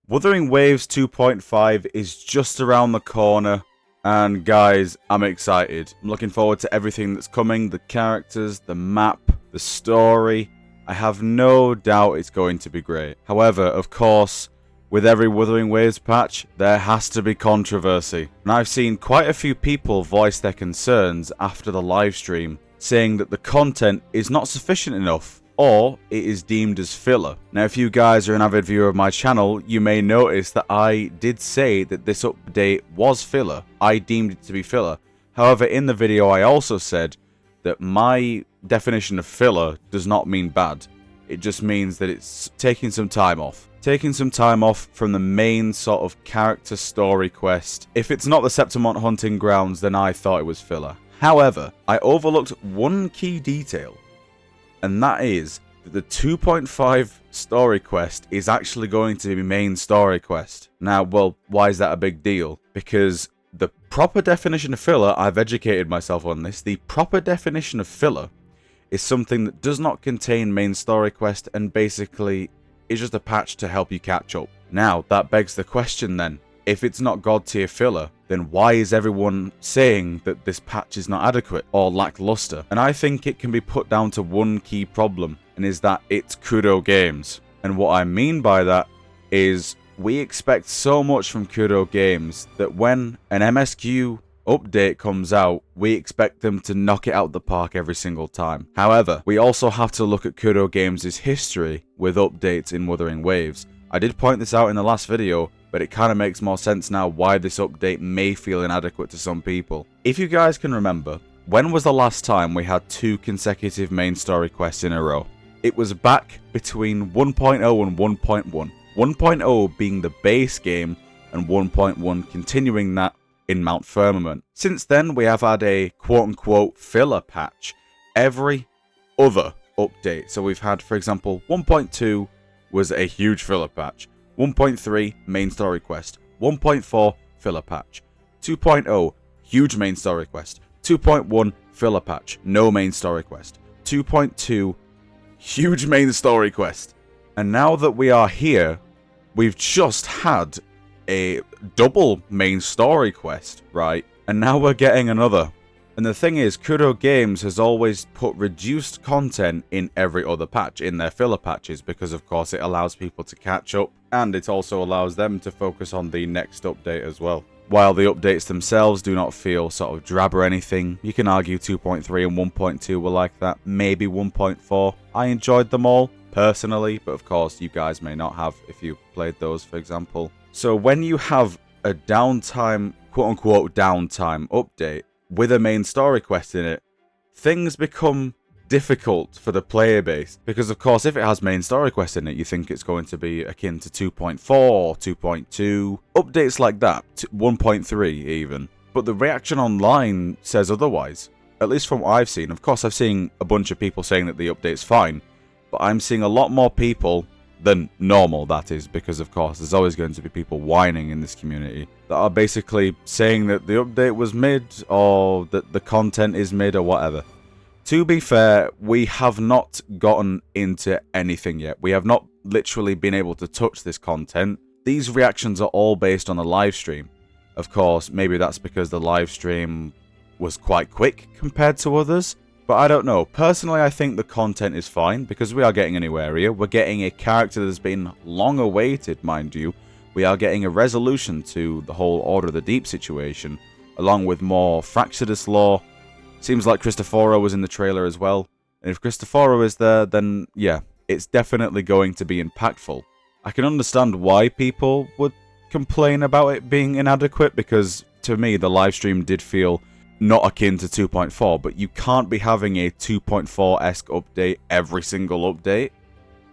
Wuthering Waves 2.5 is just around the corner, and guys, I'm excited. I'm looking forward to everything that's coming, the characters, the map, the story. I have no doubt it's going to be great. However, of course, with every Wuthering Waves patch, there has to be controversy. And I've seen quite a few people voice their concerns after the livestream, saying that the content is not sufficient enough, or it is deemed as filler. Now, if you guys are an avid viewer of my channel, you may notice that I did say that this update was filler. I deemed it to be filler. However, in the video I also said that my definition of filler does not mean bad. It just means that it's taking some time off. Taking some time off from the main sort of character story quest. If it's not the Septimont hunting grounds, then I thought it was filler. However, I overlooked one key detail, and that is that the 2.5 story quest is actually going to be main story quest. Now, well, why is that a big deal? Because the proper definition of filler, I've educated myself on this, the proper definition of filler is something that does not contain main story quest and basically is just a patch to help you catch up. Now, that begs the question then, if it's not god tier filler, then why is everyone saying that this patch is not adequate or lackluster? And I think it can be put down to one key problem, and is that it's Kudo Games. And what I mean by that is we expect so much from Kudo Games that when an MSQ update comes out, we expect them to knock it out the park every single time. However, we also have to look at Kudo Games' history with updates in Wuthering Waves. I did point this out in the last video, but it kind of makes more sense now why this update may feel inadequate to some people. If you guys can remember, when was the last time we had 2 consecutive main story quests in a row? It was back between 1.0 and 1.1. 1.0 being the base game and 1.1 continuing that in Mount Firmament. Since then, we have had a quote-unquote filler patch every other update. So we've had, for example, 1.2 was a huge filler patch. 1.3 main story quest, 1.4 filler patch, 2.0 huge main story quest, 2.1 filler patch, no main story quest, 2.2 huge main story quest. And now that we are here, we've just had a double main story quest, right? And now we're getting another. And the thing is, Kudo Games has always put reduced content in every other patch, in their filler patches, because of course it allows people to catch up, and it also allows them to focus on the next update as well. While the updates themselves do not feel sort of drab or anything, you can argue 2.3 and 1.2 were like that, maybe 1.4. I enjoyed them all, personally, but of course you guys may not have if you played those, for example. So when you have a downtime, quote-unquote downtime update, with a main story quest in it, things become difficult for the player base. Because of course, if it has main story quest in it, you think it's going to be akin to 2.4 or 2.2. Updates like that, 1.3 even. But the reaction online says otherwise. At least from what I've seen. Of course, I've seen a bunch of people saying that the update's fine. But I'm seeing a lot more people than normal, that is, because of course there's always going to be people whining in this community that are basically saying that the update was mid, or that the content is mid, or whatever. To be fair, we have not gotten into anything yet. We have not literally been able to touch this content. These reactions are all based on the live stream. Of course, maybe that's because the live stream was quite quick compared to others. But I don't know. Personally, I think the content is fine, because we are getting a new area. We're getting a character that's been long awaited, mind you. We are getting a resolution to the whole Order of the Deep situation, along with more Fractidus lore. Seems like Cristoforo was in the trailer as well. And if Cristoforo is there, then yeah, it's definitely going to be impactful. I can understand why people would complain about it being inadequate, because to me, the live stream did feel not akin to 2.4, but you can't be having a 2.4-esque update every single update.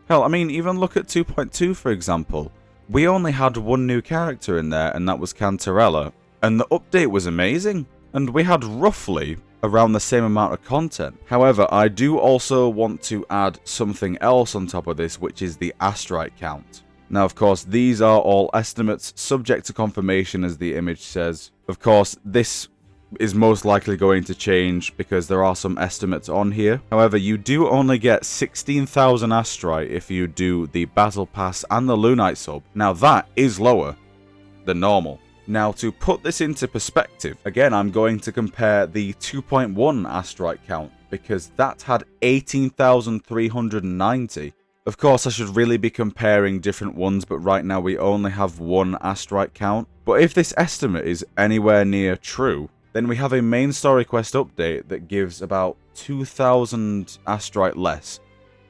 Hell, I mean, even look at 2.2, for example. We only had one new character in there, and that was Cantarella, and the update was amazing, and we had roughly around the same amount of content. However, I do also want to add something else on top of this, which is the Astrite count. Now, of course, these are all estimates, subject to confirmation, as the image says. Of course, this is most likely going to change because there are some estimates on here. However, you do only get 16,000 astrite if you do the Battle Pass and the Lunite sub. Now that is lower than normal. Now to put this into perspective, again I'm going to compare the 2.1 astrite count because that had 18,390. Of course, I should really be comparing different ones, but right now we only have one astrite count. But if this estimate is anywhere near true, then we have a main story quest update that gives about 2,000 astrite less.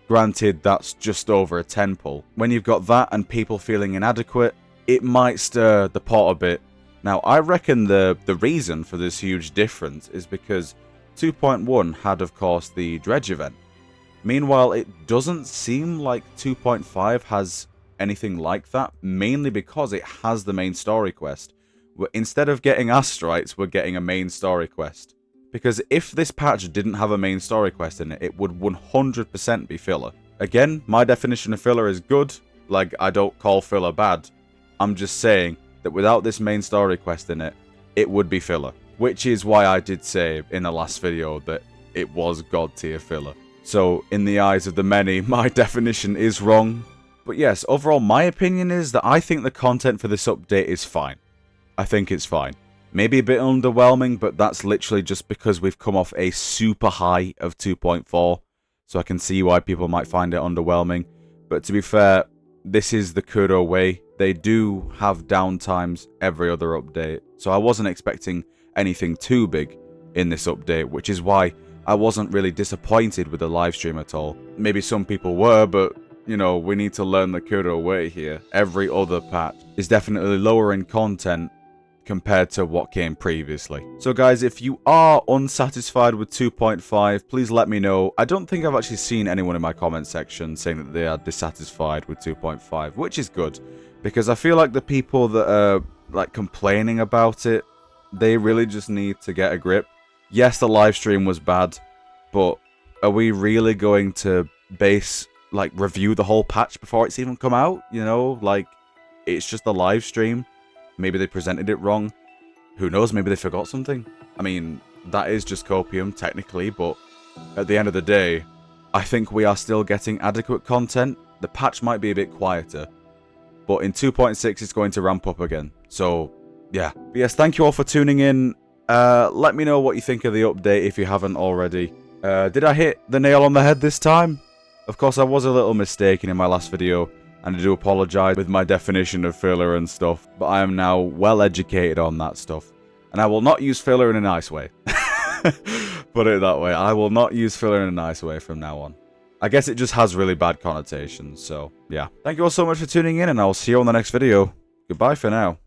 Granted, that's just over a 10 pull. When you've got that and people feeling inadequate, it might stir the pot a bit. Now, I reckon the reason for this huge difference is because 2.1 had, of course, the Dredge event. Meanwhile, it doesn't seem like 2.5 has anything like that, mainly because it has the main story quest. Instead of getting astrites, we're getting a main story quest. Because if this patch didn't have a main story quest in it, it would 100% be filler. Again, my definition of filler is good, like I don't call filler bad. I'm just saying that without this main story quest in it, it would be filler. Which is why I did say in the last video that it was god tier filler. So, in the eyes of the many, my definition is wrong. But yes, overall my opinion is that I think the content for this update is fine. I think it's fine. Maybe a bit underwhelming, but that's literally just because we've come off a super high of 2.4. So I can see why people might find it underwhelming. But to be fair, this is the Kuro way. They do have downtimes every other update. So I wasn't expecting anything too big in this update, which is why I wasn't really disappointed with the livestream at all. Maybe some people were, but, you know, we need to learn the Kuro way here. Every other patch is definitely lower in content compared to what came previously. So guys, if you are unsatisfied with 2.5, please let me know. I don't think I've actually seen anyone in my comment section saying that they are dissatisfied with 2.5, which is good. Because I feel like the people that are, like, complaining about it, they really just need to get a grip. Yes, the live stream was bad, but are we really going to review the whole patch before it's even come out? You know, like, it's just a live stream. Maybe they presented it wrong. Who knows, maybe they forgot something. I mean, that is just copium, technically, but at the end of the day, I think we are still getting adequate content. The patch might be a bit quieter, but in 2.6 it's going to ramp up again. So, yeah. But yes, thank you all for tuning in. Let me know what you think of the update if you haven't already. Did I hit the nail on the head this time? Of course, I was a little mistaken in my last video, and I do apologise with my definition of filler and stuff, but I am now well educated on that stuff. And I will not use filler in a nice way. Put it that way. I will not use filler in a nice way from now on. I guess it just has really bad connotations, so yeah. Thank you all so much for tuning in, and I will see you on the next video. Goodbye for now.